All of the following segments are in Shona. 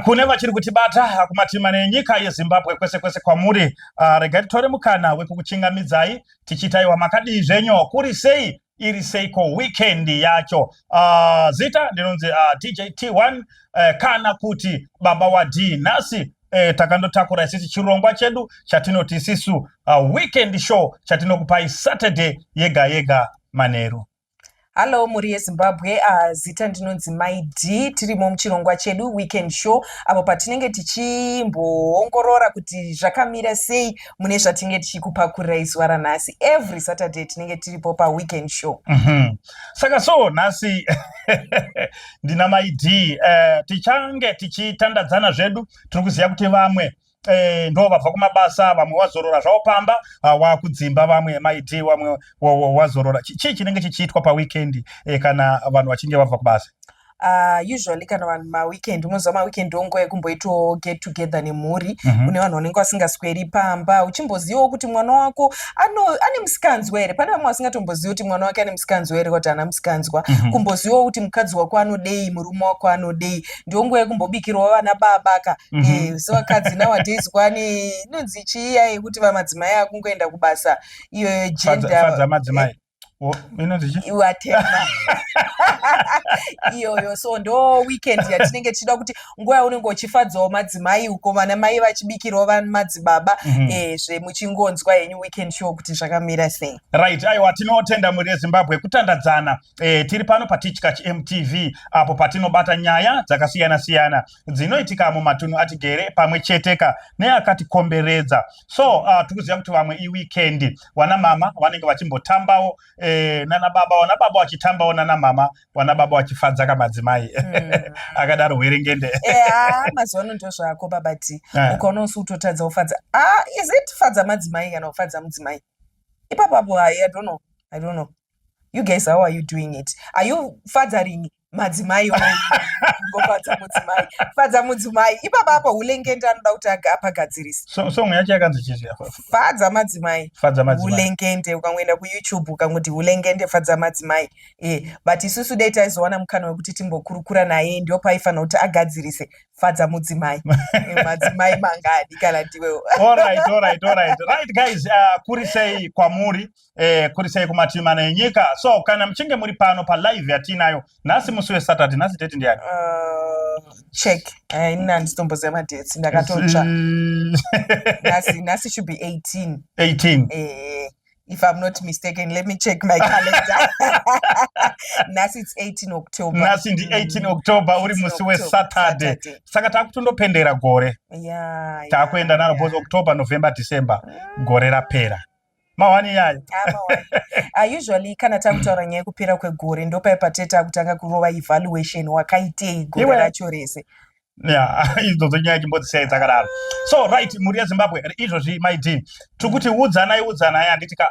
Kune vachiri kutibata kumatima enyika yeZimbabwe kwese kwese kwamuri, regai titore mukana wekukuchingamidzai tichitaiwa makadii zvenyu, kuri sei iri seiko weekend yacho. Zita ndinonzi DJ T1 kana kuti baba wa D. Nasi takandotakura isisi chirongwa chedu chatinoti isisu weekend show chatinokupai Saturday yega yega manheru. Hello muri yeZimbabwe, zita ndinonzi My D, tirimo muchirongwa chedu weekend show apo patinenge tichimboongorora kuti zvakamira sei mune zvatinenge tichikupakurai zuva ranhasi. Every Saturday tinenge tiripo pa weekend show. Saka so nasi ndina My D, tichange tichitandadzana zvedu. Tiri kuziva kuti vamwe ndo vabva kumabasa, vamwe wazorora zvavo pamba, wakudzimba, vamwe My D, vamwe wazorora. Chii chinenge chichiitwa pa weekend kana vanhu vachinge vabva kubasa? Usually kana vanhu maweekend, unoziva maweekend ongo yekumboitawo get together nemhuri. Kune vanhu vanenge vasingasweri pamba, uchimbozivawo kuti mwana wako ane musikanzwa here. Pane vamwe vasingatombozivi kuti mwana wake ane musikanzwa here kuti haana musikanzwa. Kumbozivawo kuti mukadzi wako anodei, murume wako anodei. Ndongo yekumbobikirwa vana babaka. So vakadzi nowadays kwane inonzi chiya yekuti vamadzimai akungoenda kubasa. Iyo gender madzimai. Whatever. Iyo so ndo weekend yatinenge tichida kuti nguva yaunenge uchifadzawo madzimai uko vana mai vachibikirawo vana madzibaba zvemuchingonzwa henyu weekend show kuti zvakamira sei. Right, aiwa tinotenda muri yeZimbabwe kutandadzana. Tiri pano pa Tichkach Mtv apo patinobata nyaya dzakasiyana siyana dzinoitika mumatunhu atigere pamwe cheteka neakatikomberedza. So tikuziva kuti vamwe weekend wana mama vanenge vachimbotambawo nana baba wachitambawo nana mama, wana baba wachifadza kamadzimai. Akadaro werengende. Mazuva ano ndo zvako babati. Ukaona usutotadza ufadza. Is it fadza madzimai kana ufadza mudzimai? Ipapapo I don't know. You guys, how are you doing it? Are you fathering madzimai ngofadza mudzimai? Fadza mudzimai. Ipapapo ulengende anoda kuti apagadzirisa. So yacho yakanzi chizvi? Fadza madzimai. Fadza madzimai. Ulengende ukangoenda kuYouTube ukangooti ulengende fadza madzimai. But isusu dai taizowana mukana wekuti timbokurukura naye ndio paifanira kuti agadzirise fadza mudzimai. Madzimai mangadi kana ndiwewo. Alright. Right guys, kuri sei kwamuri, kuri sei kumatima enyika. So kana mchinge muri pano pa live yatinayo nasi musi weSaturday, nasi date ndiyani? Check. Ina nditomboziva madates ndakatotsva. Nasi should be 18. If I'm not mistaken, let me check my calendar. Nasi it's 18 October. Nasi ndi 18 October uri musi weSaturday. Saka takutondopendera gore. Takuenda naro both October, November, December. Gore rapera. Mawani yayo. Usually kana takutaura nyaya yekupera kwegore ndopai pateta kutanga kurova evaluation wakaitei gore racho rese. Izvo nyaya chimbodzisai dzakadaro. So right, muri yeZimbabwe izvozvi My D, tukuti udzanai handitika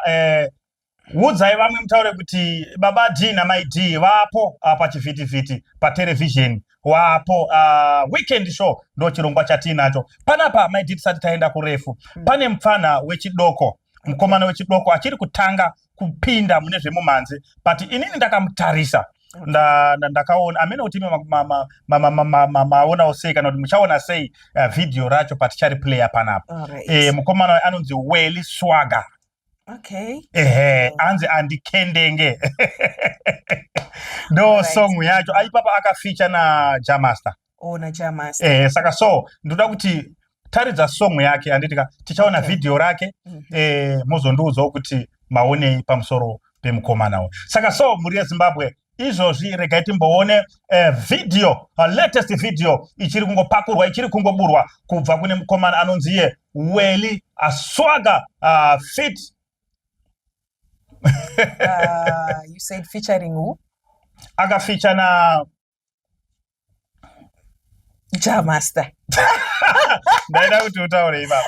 udzai vamwe mutaure kuti baba D na My D vapo pachivhitivhiti patelevision wapo. Weekend show ndo chirongwa chatinacho panapa. My D tisati taenda kurefu, pane mufana wechidoko, mukomana wechidoko achiri kutanga kupinda mune zvemumanzi, but inini ndakamutarisa ndakaona amene kuti maona sei kana kuti muchaona sei video racho patichari player panapa. Mukomana anonzi Weli Swaga. Anzi andikendenge. Ndo song yacho aipapa akafeature na Jamaster. Na Jamaster. Saka so ndoda kuti taridza song yake anditika tichaona video rake muzonduudzawo kuti maonei pamusoro pemukomana. Saka so muri yeZimbabwe izvozvi regai timboone video, latest video ichiri kungopakurwa, ichiri kungoburwa kubva kune mukomana anonzi Weli Swaga fit. You said featuring who? Akafeature na Jamaster. Ndaida kuti utaure ibaba.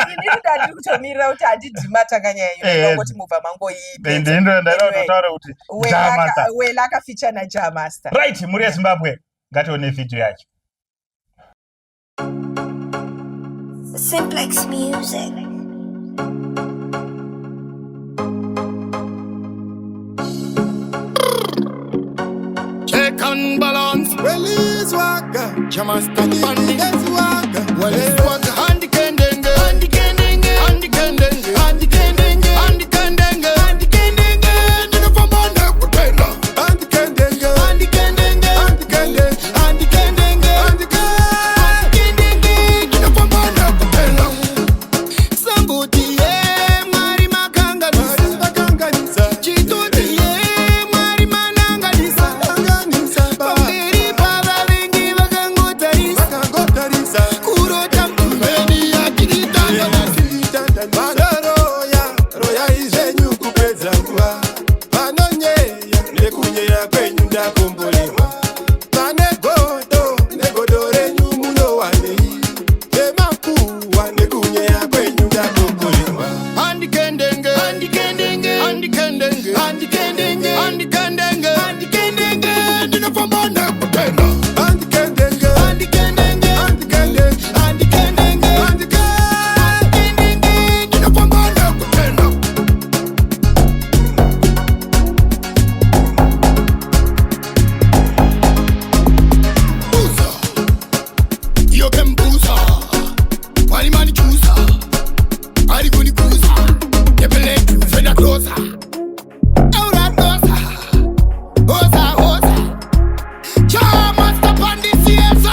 Ndiri ndati kutomirira kuti handidhimata kanyanya ngoti mubva mangoipe. Ndaida kuti utaure kuti Jamaster. Weli akafeature na Jamaster. Right, muri yeZimbabwe ngatione video yacho. Simplex music. Check and balance. Release swagger, chamastani swagger, wale swagger, handi kendenge, handi kendenge, handi kendenge, handi kendenge, handi kendenge, handi kendenge, ninafamana kutenda, handi kendenge, handi kendenge, handi kendenge, handi kendenge, handi kendenge, ninafamana kutenda. Sambuti ye mari makanganisa, chituti ye mari mananganisa, pambiri pava vengi vakangotarisa, kurota mtumbeni yakiditanga Manaroya, roya izenyu kupedza nguva, vanonyeya nekunyeya kwenyu ndakombolewa, negodo renyu munowanei, nemakuwa nekunyeya kwenyu ndakombolewa. Handikendenge, handikendenge, handikendenge, handikendenge, handikendenge, handikendenge, ndinofambana kutenda. Handikendenge, handikendenge, handikendenge, handikendenge, handikendenge, ndinofambana kutenda. Buza, yoke mbuza, walimani chusa, alikuni kuza, yepeletu feda kloza, aura kloza, hoza, chama stapandi siesa.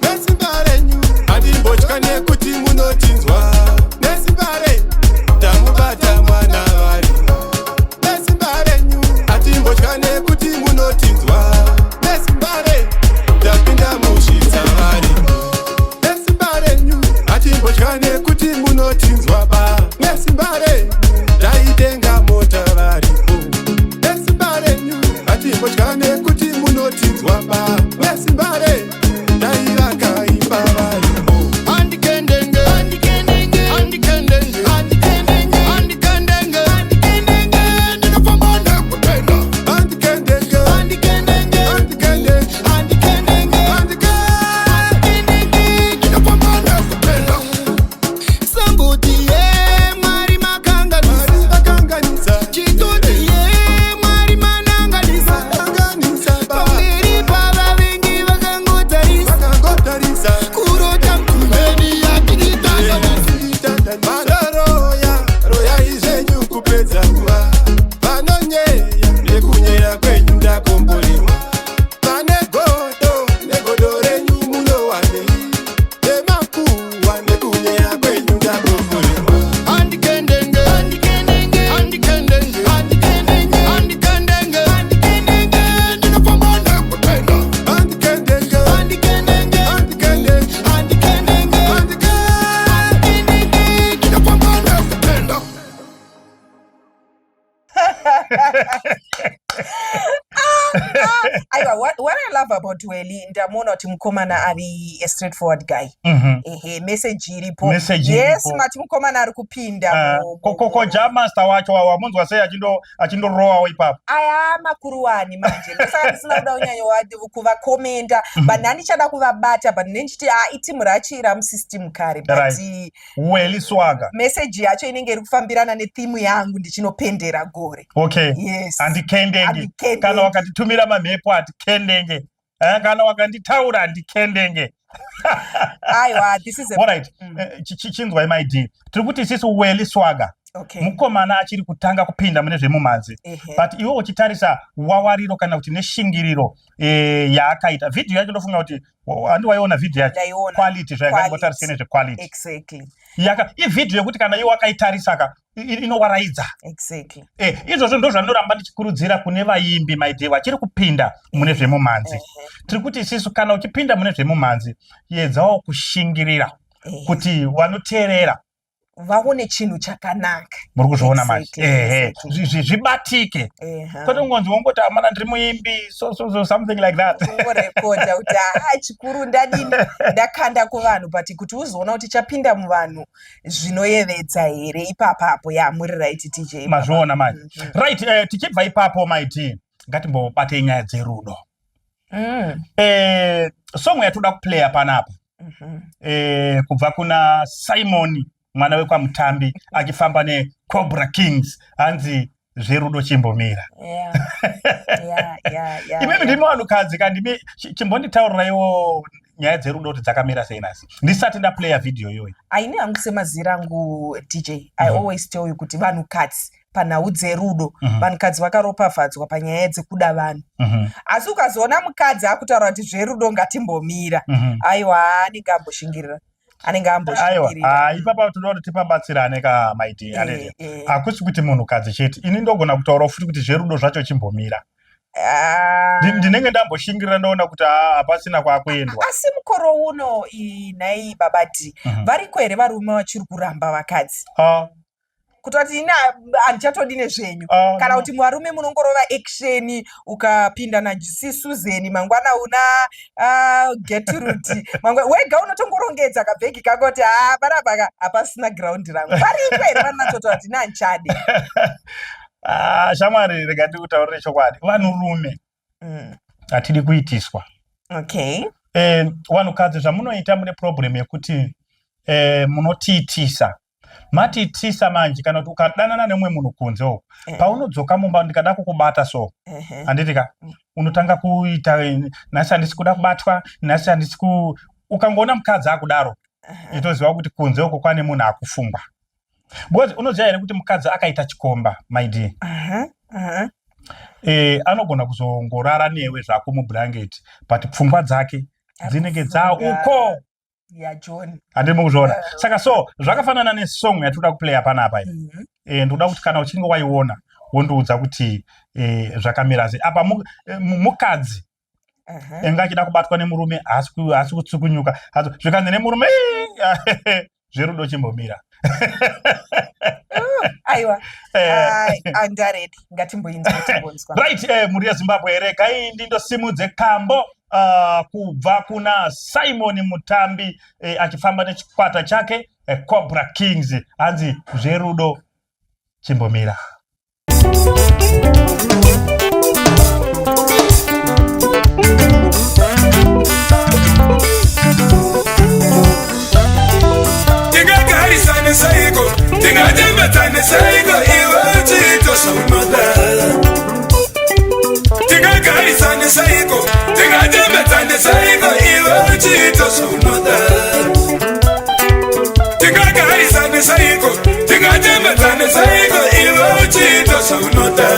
Nesimbarenyu, adimbochkane kuti munotinzwa, nesimbare, tamubata mwana wari. Nesimbarenyu, adimbochkane kuti munotinzwa, nesimbare, tapinda mushitsa wari. Nesimbarenyu, adimbochkane kuti munotinzwa ba, nesimbare, taitenga mota varipo. Nesimbarenyu, adimbochkane kuti munotinzwa ba, nesimbare, taivakaimba varipo. Handikendenge, handikendenge, handikendenge, handikendenge, handikendenge, handikendenge, ndinofambana kutenda. Handikendenge, handikendenge, handikendenge, handikendenge, handikendenge, ndinofambana kutenda. Sambuti ye mari makanganisa, chituti ye mari mananganisa, pambiri pava vengi vakangotarisa, kurota mtumbeni yakiditanga Manaroya, roya izenyu kupedza nguva, vanonyeya nekunyeya kwenyu ndakombolewa, negodo renyu munowanei, nemakuwa nekunyeya kwenyu ndakombolewa. Handikendenge, handikendenge, handikendenge, handikendenge, handikendenge, handikendenge, ndinofambana kutenda. Handikendenge, handikendenge, handikendenge, handikendenge, handikendenge, ndinofambana kutenda. Aiwa, what I love about Welly, ndamona kuti mukomana ari a straightforward guy. Message iripo. Message Yes, iripo. mati mukomana ari kupinda. Ko jamasta wacho wamunzwa sei achindorowawo ipapo. Aya makuru wani manje. Saka ndisina kuda unyanya kuvakomenda, but ndichada kuvabata, but nenchiti itimu rachira musystem kare, but Welly swagger. message yacho inenge iri kufambirana netheme yangu ndichinopendera gore. Okay. Yes. Handikendenge. Kana wakatitumira mamhepo hatikendenge. Kana wakanditaura handikendenge. Aiwa, this is a... Alright. Chinzwai my dear. Tiri kuti isisi Welly swagger. Okay. Mukomana achiri kutanga kupinda mune zvemumanzi. But iwo uchitarisa wawariro kana kuti neshingiriro yaakaita. Video yacho ndofunga kuti andiwaiona video yacho. Quality zvayakangotarisika nezvequality. Exactly. Video yekuti kana iwo akaitarisaka inowaraidza. Exactly. Izvozvo ndo zvandoramba ndichikurudzira kune vaimbi my dear vachiri kupinda mune zvemumanzi. Tiri kuti isisu kana uchipinda mune zvemumanzi edzawo kushingirira kuti vanoteerera vaone chinhu chakanaka. Muri kuzviona manje. Zvibatike. Kwete ngonzi wongoti amana ndiri muimbi so something like that. Ungorekodha kuti chikuru ndadini ndakanda kuvanhu, but kuti uzoona kuti chapinda muvanhu zvinoyevedza here ipapapo muri right TJ. Mazviona manje. Right, tichibva ipapo my dear, ngatimbobate nyaya dzerudo. Song yatoda kuplaya panapa. Kubva kuna Simon mwana wekwa Mutambi achifamba neCobra Kings hanzi zverudo chimbomira. Imweni ndimi vanhukadzi kandi chimbonditaurirawo nyaya dzerudo kuti dzakamira sei nasi ndisati ndaplaya video iyoyi. Aine hangu semazira angu DJ I always tell you kuti vanhukadzi panhau dzerudo vanhukadzi vakaropafadzwa panyaya dzekuda vanhu. Asi ukazoona mukadzi akutaura kuti zverudo ngatimbomira aiwa anenge amboshingirira. Ipapa toda kuti tipabatsirane maiti anete. Hakusi kuti munhukadzi chete. Ini ndogona kutaura futi kuti zverudo zvacho chimbomira. Ndinenge ndamboshingirira ndaona kuti hapasina kwakuendwa. Asi mukoro uno nai babati variko here varume vachiri kuramba vakadzi? Kutoti ina handichatodi nezvenyu kana kuti varume munongorova action ukapinda naSusan mangwana una Gertrude wega unotongorongedza kabhegi kako kuti panapa hapasina ground rangu. Variko here vanatota kuti nanchade. Shamwari rega ndikutaurire chokwadi. Vanhurume hatidi kuitiswa. Okay. Vanhukadzi zvamunoita mune problem yekuti munotiitisa. Matiitisa manje kana kuti ukadanana nemumwe munhu kunze uko paunodzoka mumba ndikada kukubata so handitika unotanga kuita nhasi handisi kuda kubatwa nhasi handisi ukangoona mukadzi akudaro itoziva kuti kunze uko kwane munhu akufungwa. Because unoziva here kuti mukadzi akaita chikomba my dear anogona kuzongorara newe zvako mublanketi but pfungwa dzake dzinenge uko. John. Handimo kuzviona. Saka so zvakafanana nesong yatoda kuplaya panapa iyi. Ndoda kuti kana uchinge waiona wondoudza kuti zvakamira sei. Apa mukadzi enga achida kubatwa nemurume hasi kutsukunyuka. Zvikanzi nemurume zverudo chimbomira. Aiwa. Andaredi ngatimboinzwa. Right, muri yeZimbabwe here kai ndindosimudze kambo kubva kuna Simon Mutambi achifamba nechikwata chake Cobra Kings hanzi zverudo chimbomira. Tingagarisane saiko, tingatembatane saiko, iwe chito saunoda. Tingagarisane saiko, tingatembatane saiko, iwe chito saunoda. Tingagarisane saiko, tingatembatane saiko, iwe chito saunoda.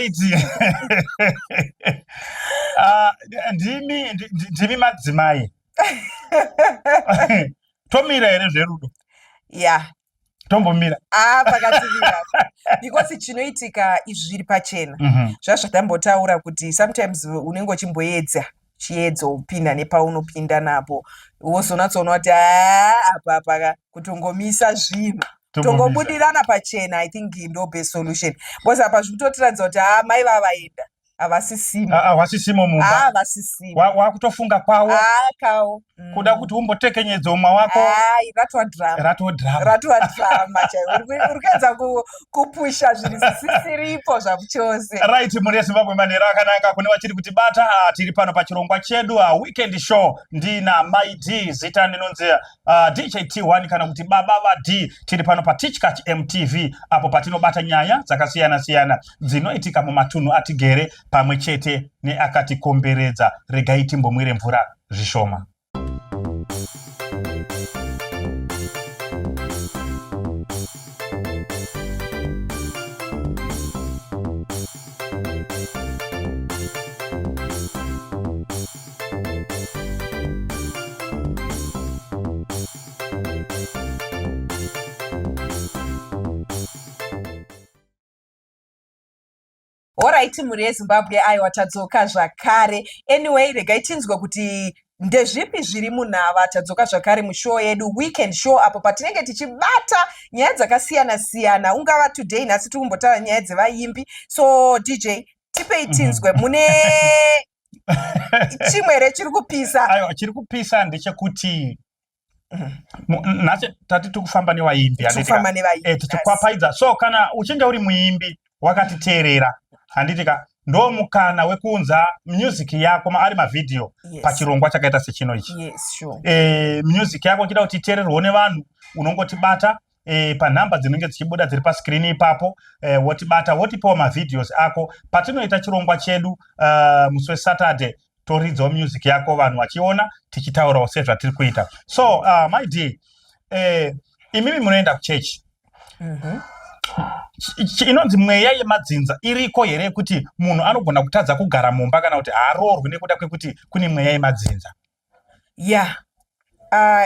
right. Ndimi madzimai. Tomira ere zverudo. Yeah. Tombomira. Pakativira. Because chinoitika izvi zviri pachena. Zvazvatambotaura kuti sometimes unenge uchimboedza chiedzo upinda nepaunopinda napo. Wozonatsoona kuti apa kutongomisa zvinhu. Tongobudirana pachena, I think ndo best solution. Because apa zvitotiradza kuti mai vavaenda. Avasisimo mumba. Avasisimo. Wakutofunga kwawo. Kawo. Kuda kuti umbotekenyedza umwe wako. Ratwa drama chaiwo. Urikuedza kupusha zvinhu zvisiripo zvamuchose. Right, muri Zimbabwe manera akanaka kune vachiri kuti bata tiri pano pachirongwa chedu weekend show ndina my D zita ndinonzi DJ T1 kana kuti baba va D. Tiri pano pa Tichkach Mtv apo patinobata nyaya dzakasiyana siyana dzinoitika mumatunhu atigere pamwe chete neakatikomberedza. Regai timbomwire mvura zvishoma. Alright, muri Zimbabwe aiwa tadzoka zvakare. Anyway, regai tinzwe kuti ndezvipi zviri munhava. Tadzoka zvakare mushow yedu weekend show apo patinenge tichibata nyaya dzakasiyana siyana. Ungava today nhasi tikumbotaura nyaya dzevaimbi. So DJ, tipei tinzwe mune chimwere Chirikupisa. Aiwa, Chirikupisa ndechekuti nhasi tati tikufamba nevaimbi. Tikufamba nevaimbi. Tichikwapaidza. So kana uchinge uri muimbi wakatiteerera handitika ndo mukana wekunza music yako ari mavideo pachirongwa chakaita sechino ichi. Yes, sure. Music yako chida kuti iteererwe nevanhu unongotibata panhamba dzinenge dzichibuda dziri pascreen ipapo, wotibata wotipawo mavideos ako patinoita chirongwa chedu musi weSaturday toridzawo music yako vanhu vachiona tichitaurawo sezvatiri kuita. So my dear, imimi munoenda kuchechi. Inonzi mweya yemadzinza iriko here kuti munhu anogona kutadza kugara mumba kana kuti haroorwi nekuda kwekuti kune mweya yemadzinza? Yeah.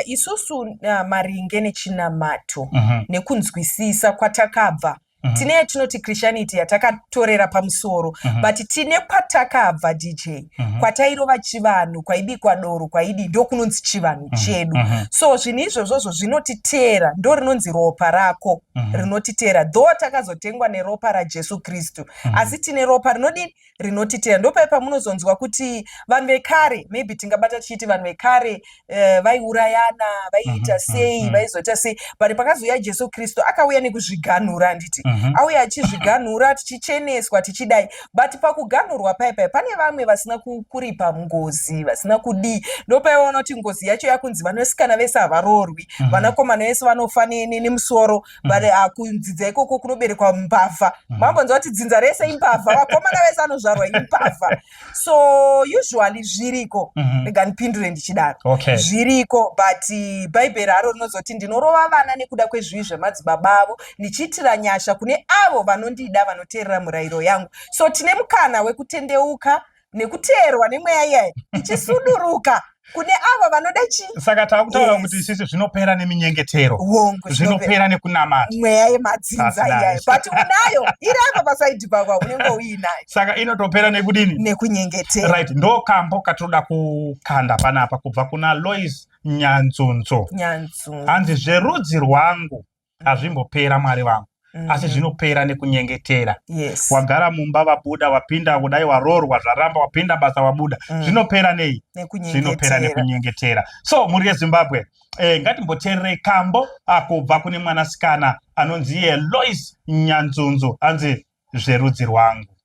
Isusu maringe nechinamato nekunzwisisa kwatakabva tine yatinoti Christianity yatakatorera pamusoro, but tine kwatakabva DJ kwatairova chivanhu, kwaibikwa doro, kwaidi ndo kunonzi chivanhu chedu. So zvinhu izvozvo zvinotiteera, ndo rinonzi ropa rako rinotiteera, though takazotengwa neropa raJesu Kristu, asi tine ropa rinodini rinotiteera. Ndo paipa munozonzwa kuti vanhu vekare, maybe tingabata tichiti vanhu vekare vaiurayana, vaiita sei, vaizota sei, but pakazouya Jesu Kristu akauya nekuzviganhura. Nditi auya achizviganhura, tichicheneswa, tichidai, but pakuganhurwa paipai pane vamwe vasina kuripa ngozi, vasina kudii. Ndo paiona kuti ngozi yacho yakunzi vanosikana vese havaroorwi, vanakomana vese vanofa nemusoro, but kundzidza ikoko kunoberekwa mbavha. Mambonzwa kuti dzinza rese imbavha, vakomana vese vanozvarwa imbavha. So usually zviriko, rega ndipindure ndichidaro, zviriko, but bhaibheri raro rinozoti ndinorova vana nekuda kwezvivi zvemadzibaba avo, ndichiitira nyasha kune avo vanondida, vanoteerera murayiro yangu. So tine mukana wekutendeuka nekuteerwa nemweya iyayi ichisuduruka kune avo vanoda saka takutaura kuti sisi zvinopera neminyengetero, zvinopera nekunamata mweya yemadzinza iyayi, but unayo iri apa pasaidi pakwa unenge uinayo, saka inotopera nekudini, nekunyengetera. Right, ndo kambo katoda kukanda panapa kubva kuna Lois Nyanzunzo. Hanzi zverudzi rwangu hazvimbopera Mwari vangu, asi zvinopera nekunyengetera. Wagara mumba wabuda, wapinda kudai waroorwa zvaramba, wapinda basa wabuda, zvinopera nei? Zvinopera nekunyengetera. So muri yeZimbabwe, ngatimboteererei kambo kubva kune mwanasikana anonzi Lois Nyanzunzo, hanzi zverudzi rwangu.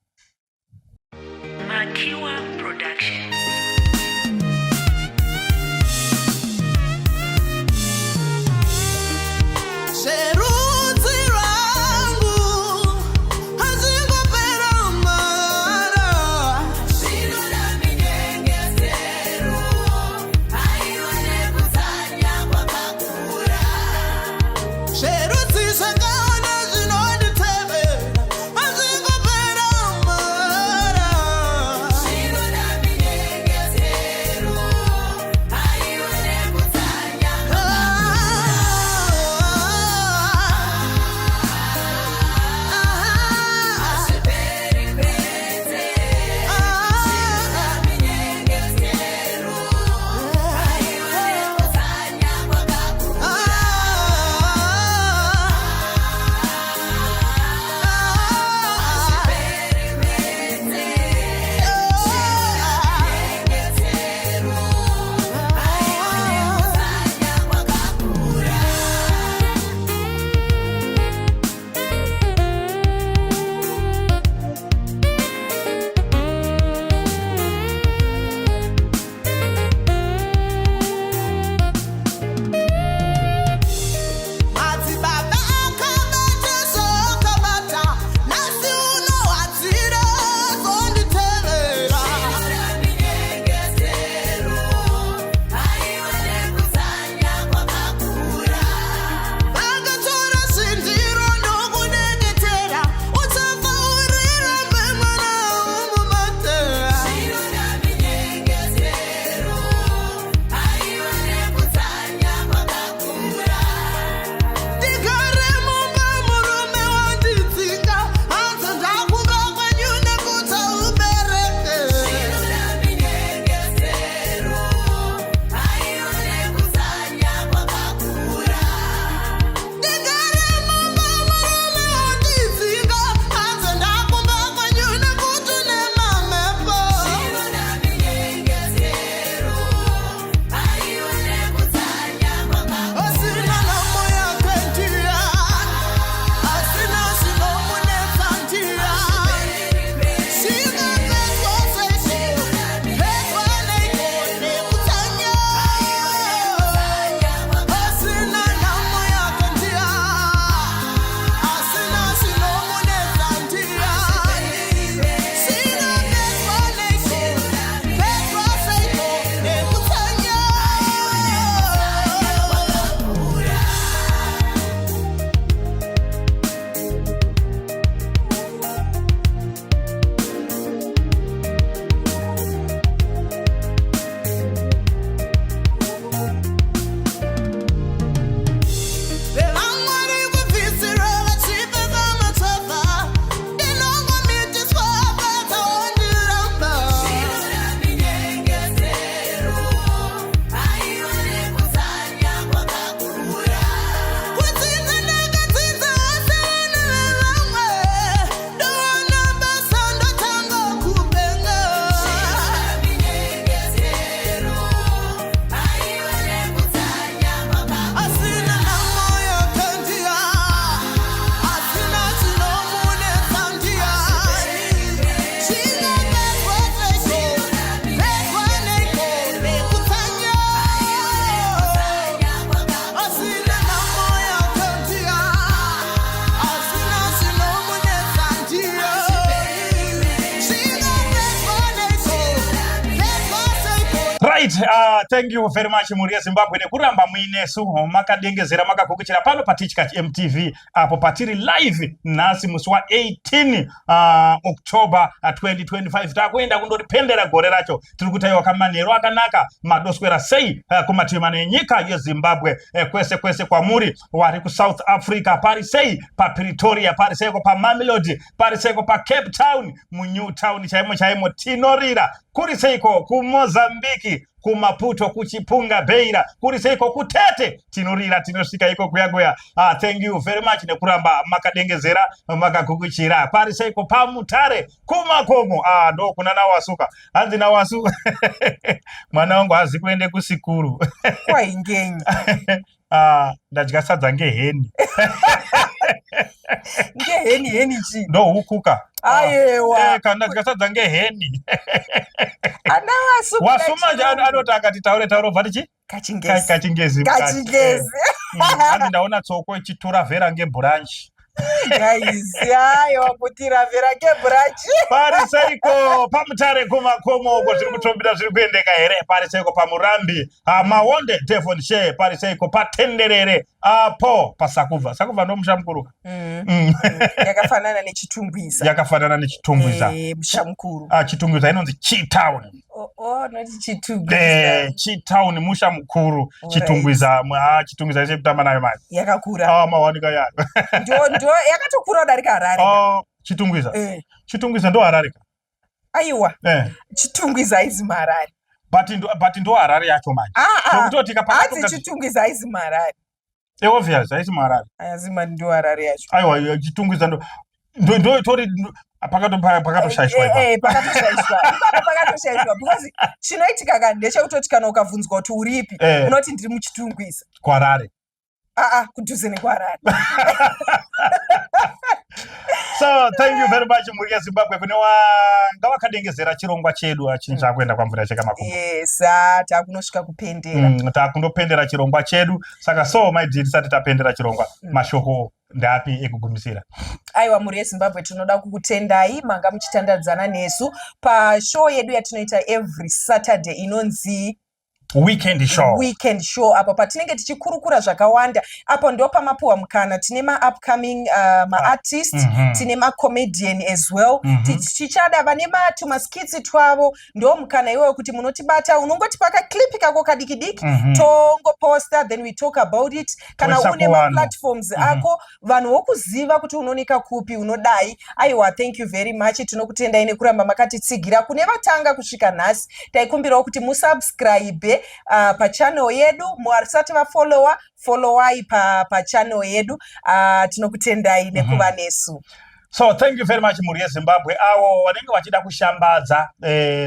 Right, thank you very much muri Zimbabwe nekuramba muinesu makadengezera makakukuchira pano pa Tichkach Mtv apo patiri live nhasi musi wa 18 October 2025 takuenda kundoripendera gore racho tiri kutaiwa kamanhero akanaka madoswera sei kumativi mana enyika yeZimbabwe kwese kwese kwamuri wari ku South Africa pari sei pa Pretoria pari seiko pa Mamelodi pari seiko pa Cape Town mu New Town chaimo tinorira kuri seiko ku Mozambique ku Maputo ku Chipunga Beira kuri seiko ku Tete tinorira tinosvika iko kuyagoya. Thank you very much nekuramba makadengezera makakukuchira pari seiko pa Mutare kumakomo ndo kuna nawasuka hanzi nawasu mwana wangu hazi kuende kusikuru kwa ingenyi ndadya sadza ngeheni ngeheni chi ndo hukuka ayewa kana ndadya sadza ngeheni anawasu wasuma anoti akati tauro vatichi kachingezi hanzi ndaona tsoko ichitura vera ngebranch guys ayo kutira vera ngebranch pari seiko pamutare kumakomo uko zviri kutombira zviri kuendeka here pari seiko pamurambi maonde Devonshire pari seiko patenderere apo pasakubva ndo musha mukuru yakafanana nechitungwiza musha mukuru chitungwiza inonzi Chitown noti chitungwiza Chitown musha mukuru chitungwiza chitungwiza chekutamba nayo mari yakakura mawanika yayo ndo yakatokura kudarika Harare chitungwiza ndo Harare aiwa chitungwiza aizi Harare but ndo Harare yacho manje sokutoti kapaka chitungwiza aizi Harare obvious aizi Harare ayazima ndo Harare yacho aiwa chitungwiza ndo tori pakatoshaishwa because chinoitika kandi ndechekutoti kana ukabvunzwa kuti uripi unoti ndiri muchitungwiza kuHarare kudhuze nekuHarare. So thank you very much muri Zimbabwe kune wanga wakadengezera chirongwa chedu chinja kuenda kwamvura cheka makumbo. Yes, takunosvika kupendera. Takundopendera chirongwa chedu saka so my dear sati tapendera chirongwa mashoko ndapi ekugumisira. Aiwa muri Zimbabwe tinoda kukutendai manga muchitandadzana nesu pa show yedu yatinoita every Saturday inonzi weekend show apa patinenge tichikurukura zvakawanda apo ndo pamapuwa mukana tine upcoming artist tine comedian as well tichada vane tumaskits twavo ndo mukana iwewe kuti munotibata unongoti paka clip kako kadikidiki tongo poster then we talk about it kana une platforms ako vanhu vokuziva kuti unonika kupi unodai. Aiwa thank you very much tinokutendai nekuramba makatitsigira kune vatanga kusvika nhasi taikumbirawo kuti musubscribe pachannel yedu muarisati followai pachannel yedu tinokutendai nekuva nesu. So thank you very much muri Zimbabwe awo wanenge wachida kushambadza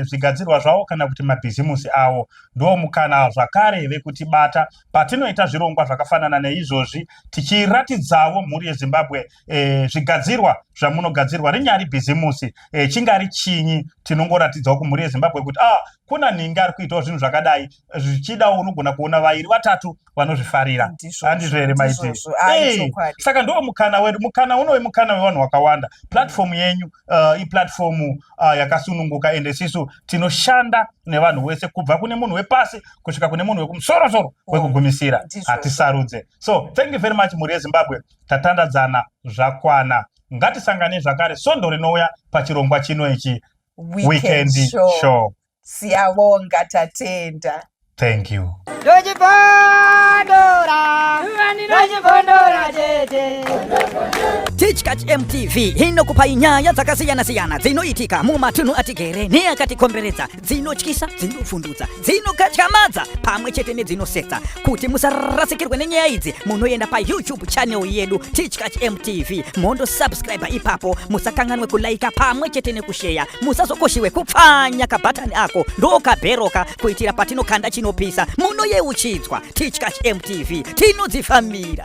zvigadzirwa zvavo kana kuti mabhizimusi awo ndo mukana zvakare vekutibata patinoita zvirongwa zvakafanana neizvozvi tichiratidzawo muri Zimbabwe zvigadzirwa zvamunogadzirwa rinyari bhizimusi chingari chinyi tinongoratidzawo kumuri Zimbabwe kuti kuna ningi ari kuitawo zvinhu zvakadai zvichida unogona kuona vairi vatatu vanozvifarira handizvo here maiti saka ndo mukana wedu mukana unowe mukana wevanhu vakawanda platform yenyu iplatform yakasununguka ende sisu tinoshanda nevanhu vese kubva kune munhu wepasi kusvika kune munhu wekumusoro wekugumisira hatisarudze. So thank you very much muri Zimbabwe tatandadzana zvakwana ngatisangane zvakare sondo rinouya pachirongwa chino ichi weekend show. Siyabonga tatenda. Thank you. Tichkach Mtv inokupa nyaya dzakasiyana-siyana dzinoitika mumatunhu atigere neakatikomberedza dzinotyisa dzinofundutsa dzinokatyamadza pamwe chete nedzinosetsa kuti musarasikirwe nenyaya idzi munoenda pa YouTube channel yedu Tichkach Mtv mondo subscribe ipapo musakanganwe kulaika pamwe chete nekusheya musazokoshiwe kupfanya kabhatani ako ndokabheroka kuitira patinokanda chinopisa munoyeuchidzwa. Tichkach Mtv tinodzifambira